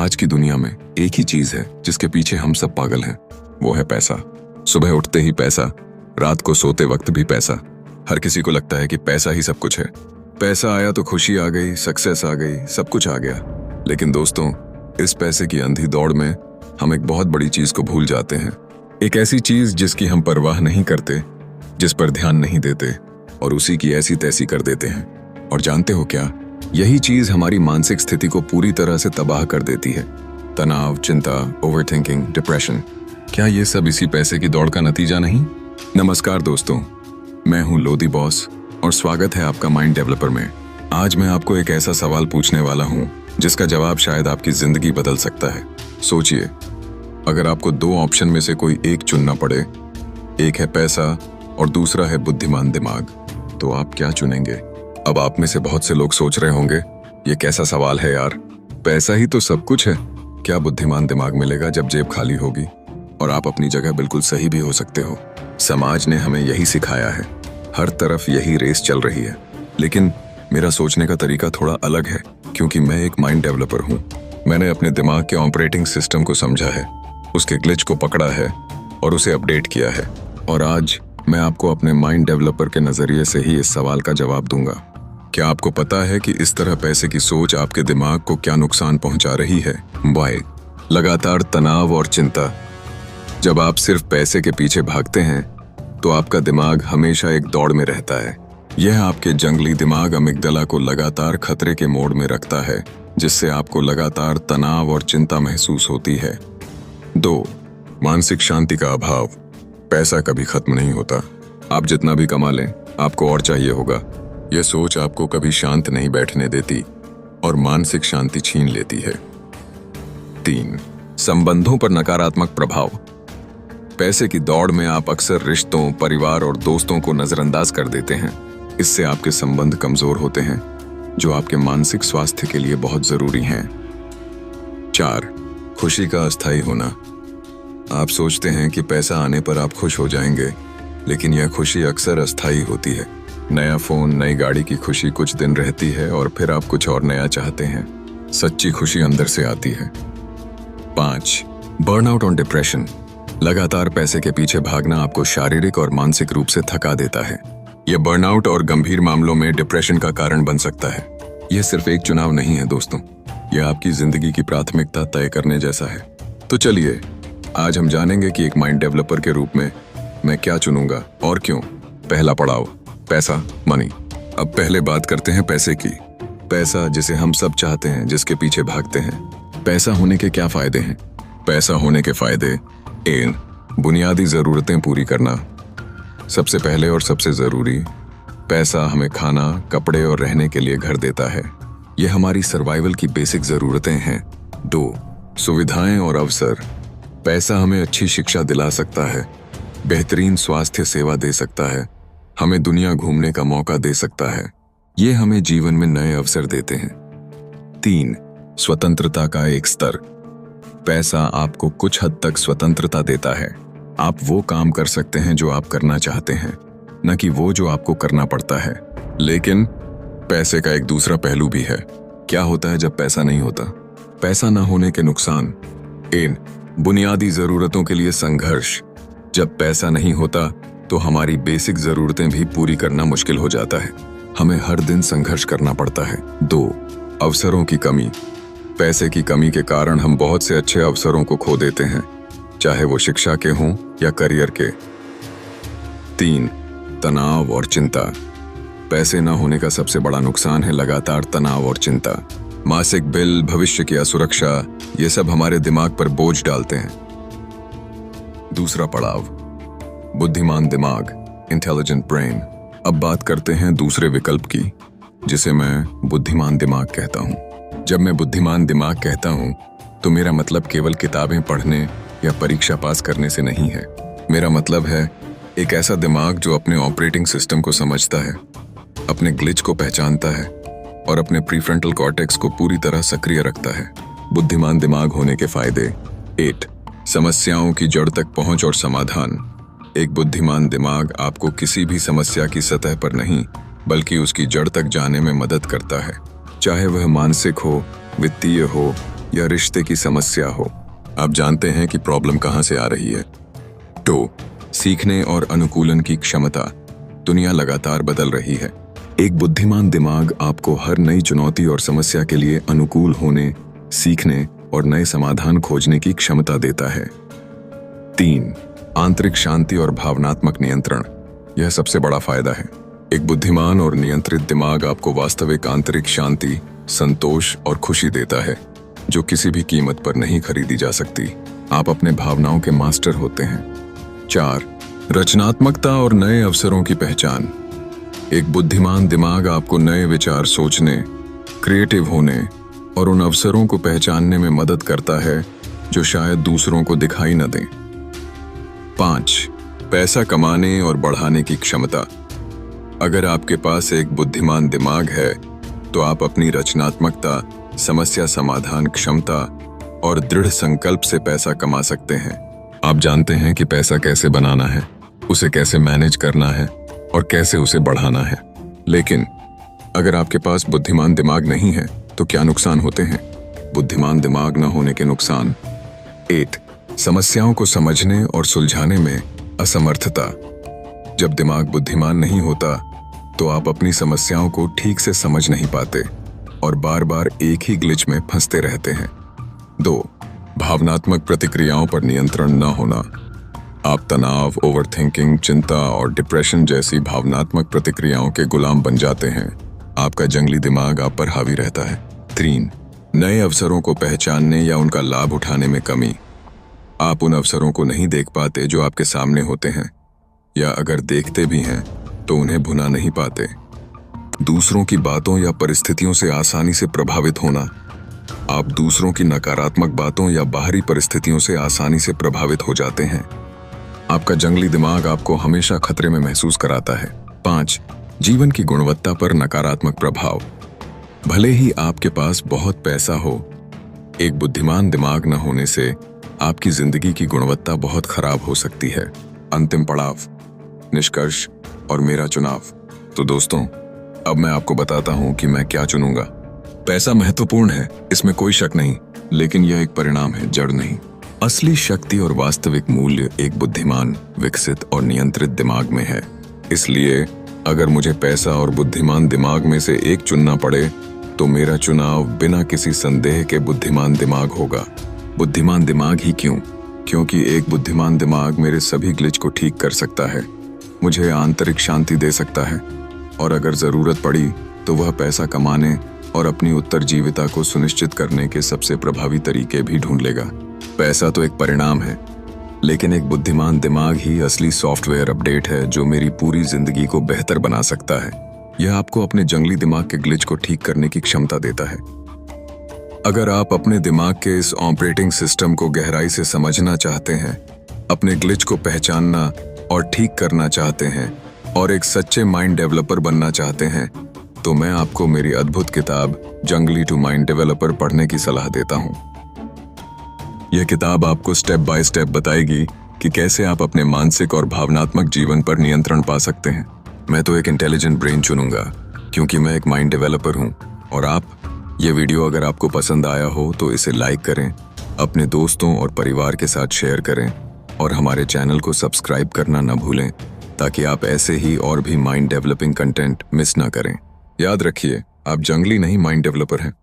आज की दुनिया में एक ही चीज है जिसके पीछे हम सब पागल हैं, वो है पैसा। सुबह उठते ही पैसा, रात को सोते वक्त भी पैसा। हर किसी को लगता है कि पैसा ही सब कुछ है। पैसा आया तो खुशी आ गई, सक्सेस आ गई, सब कुछ आ गया। लेकिन दोस्तों, इस पैसे की अंधी दौड़ में हम एक बहुत बड़ी चीज को भूल जाते हैं। एक ऐसी चीज जिसकी हम परवाह नहीं करते, जिस पर ध्यान नहीं देते और उसी की ऐसी तैसी कर देते हैं। और जानते हो क्या, यही चीज हमारी मानसिक स्थिति को पूरी तरह से तबाह कर देती है। तनाव, चिंता, ओवरथिंकिंग, डिप्रेशन, क्या ये सब इसी पैसे की दौड़ का नतीजा नहीं? नमस्कार दोस्तों, मैं हूं लोधी बॉस और स्वागत है आपका माइंड डेवलपर में। आज मैं आपको एक ऐसा सवाल पूछने वाला हूं जिसका जवाब शायद आपकी जिंदगी बदल सकता है। सोचिए, अगर आपको दो ऑप्शन में से कोई एक चुनना पड़े, एक है पैसा और दूसरा है बुद्धिमान दिमाग, तो आप क्या चुनेंगे? अब आप में से बहुत से लोग सोच रहे होंगे, ये कैसा सवाल है यार, पैसा ही तो सब कुछ है, क्या बुद्धिमान दिमाग मिलेगा जब जेब खाली होगी? और आप अपनी जगह बिल्कुल सही भी हो सकते हो। समाज ने हमें यही सिखाया है, हर तरफ यही रेस चल रही है। लेकिन मेरा सोचने का तरीका थोड़ा अलग है, क्योंकि मैं एक माइंड डेवलपर हूँ। मैंने अपने दिमाग के ऑपरेटिंग सिस्टम को समझा है, उसके ग्लिच को पकड़ा है और उसे अपडेट किया है। और आज मैं आपको अपने माइंड डेवलपर के नजरिए से ही इस सवाल का जवाब दूंगा। क्या आपको पता है कि इस तरह पैसे की सोच आपके दिमाग को क्या नुकसान पहुंचा रही है? वाई, लगातार तनाव और चिंता। जब आप सिर्फ पैसे के पीछे भागते हैं तो आपका दिमाग हमेशा एक दौड़ में रहता है। यह आपके जंगली दिमाग अमिगडाला को लगातार खतरे के मोड में रखता है, जिससे आपको लगातार तनाव और चिंता महसूस होती है। 2. मानसिक शांति का अभाव। पैसा कभी खत्म नहीं होता। आप जितना भी कमा लें, आपको और चाहिए होगा। यह सोच आपको कभी शांत नहीं बैठने देती और मानसिक शांति छीन लेती है। 3. संबंधों पर नकारात्मक प्रभाव। पैसे की दौड़ में आप अक्सर रिश्तों, परिवार और दोस्तों को नजरअंदाज कर देते हैं। इससे आपके संबंध कमजोर होते हैं, जो आपके मानसिक स्वास्थ्य के लिए बहुत जरूरी हैं। 4. खुशी का अस्थायी होना। आप सोचते हैं कि पैसा आने पर आप खुश हो जाएंगे, लेकिन यह खुशी अक्सर अस्थायी होती है। नया फोन, नई गाड़ी की खुशी कुछ दिन रहती है और फिर आप कुछ और नया चाहते हैं। सच्ची खुशी अंदर से आती है। 5. बर्नआउट और डिप्रेशन। लगातार पैसे के पीछे भागना आपको शारीरिक और मानसिक रूप से थका देता है। यह बर्नआउट और गंभीर मामलों में डिप्रेशन का कारण बन सकता है। यह सिर्फ एक चुनाव नहीं है दोस्तों, यह आपकी जिंदगी की प्राथमिकता तय करने जैसा है। तो चलिए, आज हम जानेंगे कि एक माइंड डेवलपर के रूप में मैं क्या चुनूंगा और क्यों। पहला पड़ाव, पैसा, मनी। अब पहले बात करते हैं पैसे की। पैसा, जिसे हम सब चाहते हैं, जिसके पीछे भागते हैं। पैसा होने के क्या फायदे हैं? पैसा होने के फायदे: 1. बुनियादी जरूरतें पूरी करना। सबसे पहले और सबसे जरूरी, पैसा हमें खाना, कपड़े और रहने के लिए घर देता है। यह हमारी सर्वाइवल की बेसिक जरूरतें हैं। 2. सुविधाएं और अवसर। पैसा हमें अच्छी शिक्षा दिला सकता है, बेहतरीन स्वास्थ्य सेवा दे सकता है, हमें दुनिया घूमने का मौका दे सकता है। ये हमें जीवन में नए अवसर देते हैं। 3. स्वतंत्रता का एक स्तर। पैसा आपको कुछ हद तक स्वतंत्रता देता है। आप वो काम कर सकते हैं जो आप करना चाहते हैं, न कि वो जो आपको करना पड़ता है। लेकिन पैसे का एक दूसरा पहलू भी है। क्या होता है जब पैसा नहीं होता? पैसा न होने के नुकसान: 1. बुनियादी जरूरतों के लिए संघर्ष। जब पैसा नहीं होता तो हमारी बेसिक जरूरतें भी पूरी करना मुश्किल हो जाता है। हमें हर दिन संघर्ष करना पड़ता है। 2. अवसरों की कमी। पैसे की कमी के कारण हम बहुत से अच्छे अवसरों को खो देते हैं, चाहे वो शिक्षा के हों या करियर के। 3. तनाव और चिंता। पैसे न होने का सबसे बड़ा नुकसान है लगातार तनाव और चिंता। मासिक बिल, भविष्य की असुरक्षा, ये सब हमारे दिमाग पर बोझ डालते हैं। दूसरा पड़ाव, बुद्धिमान दिमाग, इंटेलिजेंट ब्रेन। अब बात करते हैं दूसरे विकल्प की, जिसे मैं बुद्धिमान दिमाग कहता हूँ। जब मैं बुद्धिमान दिमाग कहता हूँ तो मेरा मतलब केवल किताबें पढ़ने या परीक्षा पास करने से नहीं है। मेरा मतलब है एक ऐसा दिमाग जो अपने ऑपरेटिंग सिस्टम को समझता है, अपने ग्लिच को पहचानता है और अपने प्रीफ्रंटल कॉर्टेक्स को पूरी तरह सक्रिय रखता है। बुद्धिमान दिमाग होने के फायदे: 8. समस्याओं की जड़ तक पहुंच और समाधान। एक बुद्धिमान दिमाग आपको किसी भी समस्या की सतह पर नहीं, बल्कि उसकी जड़ तक जाने में मदद करता है। चाहे वह मानसिक हो, वित्तीय हो या रिश्ते की समस्या हो, आप जानते हैं कि प्रॉब्लम कहां से आ रही है। 2. सीखने और अनुकूलन की क्षमता। दुनिया लगातार बदल रही है। एक बुद्धिमान दिमाग आपको हर नई चुनौती और समस्या के लिए अनुकूल होने, सीखने और नए समाधान खोजने की क्षमता देता है। 3. आंतरिक शांति और भावनात्मक नियंत्रण। यह सबसे बड़ा फायदा है। एक बुद्धिमान और नियंत्रित दिमाग आपको वास्तविक आंतरिक शांति, संतोष और खुशी देता है, जो किसी भी कीमत पर नहीं खरीदी जा सकती। आप अपने भावनाओं के मास्टर होते हैं। 4. रचनात्मकता और नए अवसरों की पहचान। एक बुद्धिमान दिमाग आपको नए विचार सोचने, क्रिएटिव होने और उन अवसरों को पहचानने में मदद करता है जो शायद दूसरों को दिखाई न दें। 5. पैसा कमाने और बढ़ाने की क्षमता। अगर आपके पास एक बुद्धिमान दिमाग है तो आप अपनी रचनात्मकता, समस्या समाधान क्षमता और दृढ़ संकल्प से पैसा कमा सकते हैं। आप जानते हैं कि पैसा कैसे बनाना है, उसे कैसे मैनेज करना है और कैसे उसे बढ़ाना है। लेकिन अगर आपके पास बुद्धिमान दिमाग नहीं है तो क्या नुकसान होते हैं? बुद्धिमान दिमाग न होने के नुकसान। 8. समस्याओं को समझने और सुलझाने में असमर्थता। जब दिमाग बुद्धिमान नहीं होता तो आप अपनी समस्याओं को ठीक से समझ नहीं पाते और बार बार एक ही ग्लिच में फंसते रहते हैं। 2. भावनात्मक प्रतिक्रियाओं पर नियंत्रण न होना। आप तनाव, ओवरथिंकिंग, चिंता और डिप्रेशन जैसी भावनात्मक प्रतिक्रियाओं के गुलाम बन जाते हैं। आपका जंगली दिमाग आप पर हावी रहता है। 3. नए अवसरों को पहचानने या उनका लाभ उठाने में कमी। आप उन अवसरों को नहीं देख पाते जो आपके सामने होते हैं, या अगर देखते भी हैं तो उन्हें भुना नहीं पाते। दूसरों की बातों या परिस्थितियों से आसानी से प्रभावित होना। आप दूसरों की नकारात्मक बातों या बाहरी परिस्थितियों से आसानी से प्रभावित हो जाते हैं। आपका जंगली दिमाग आपको हमेशा खतरे में महसूस कराता है। 5. जीवन की गुणवत्ता पर नकारात्मक प्रभाव। भले ही आपके पास बहुत पैसा हो, एक बुद्धिमान दिमाग न होने से आपकी जिंदगी की गुणवत्ता बहुत खराब हो सकती है। अंतिम पड़ाव, निष्कर्ष और मेरा चुनाव। तो दोस्तों, अब मैं आपको बताता हूं कि मैं क्या चुनूंगा। पैसा महत्वपूर्ण है, इसमें कोई शक नहीं, लेकिन यह एक परिणाम है, जड़ नहीं। असली शक्ति और वास्तविक मूल्य एक बुद्धिमान, विकसित और नियंत्रित दिमाग में है। इसलिए अगर मुझे पैसा और बुद्धिमान दिमाग में से एक चुनना पड़े तो मेरा चुनाव बिना किसी संदेह के बुद्धिमान दिमाग होगा। बुद्धिमान दिमाग ही क्यों? क्योंकि एक बुद्धिमान दिमाग मेरे सभी ग्लिच को ठीक कर सकता है, मुझे आंतरिक शांति दे सकता है और अगर जरूरत पड़ी तो वह पैसा कमाने और अपनी उत्तरजीविता को सुनिश्चित करने के सबसे प्रभावी तरीके भी ढूंढ लेगा। पैसा तो एक परिणाम है, लेकिन एक बुद्धिमान दिमाग ही असली सॉफ्टवेयर अपडेट है जो मेरी पूरी जिंदगी को बेहतर बना सकता है। यह आपको अपने जंगली दिमाग के ग्लिच को ठीक करने की क्षमता देता है। अगर आप अपने दिमाग के इस ऑपरेटिंग सिस्टम को गहराई से समझना चाहते हैं, अपने ग्लिच को पहचानना और ठीक करना चाहते हैं और एक सच्चे माइंड डेवलपर बनना चाहते हैं, तो मैं आपको मेरी अद्भुत किताब जंगली टू माइंड डेवलपर पढ़ने की सलाह देता हूं। यह किताब आपको स्टेप बाय स्टेप बताएगी कि कैसे आप अपने मानसिक और भावनात्मक जीवन पर नियंत्रण पा सकते हैं। मैं तो एक इंटेलिजेंट ब्रेन चुनूंगा क्योंकि मैं एक माइंड डेवलपर हूं। और आप, ये वीडियो अगर आपको पसंद आया हो तो इसे लाइक करें, अपने दोस्तों और परिवार के साथ शेयर करें और हमारे चैनल को सब्सक्राइब करना न भूलें ताकि आप ऐसे ही और भी माइंड डेवलपिंग कंटेंट मिस ना करें। याद रखिए, आप जंगली नहीं, माइंड डेवलपर हैं।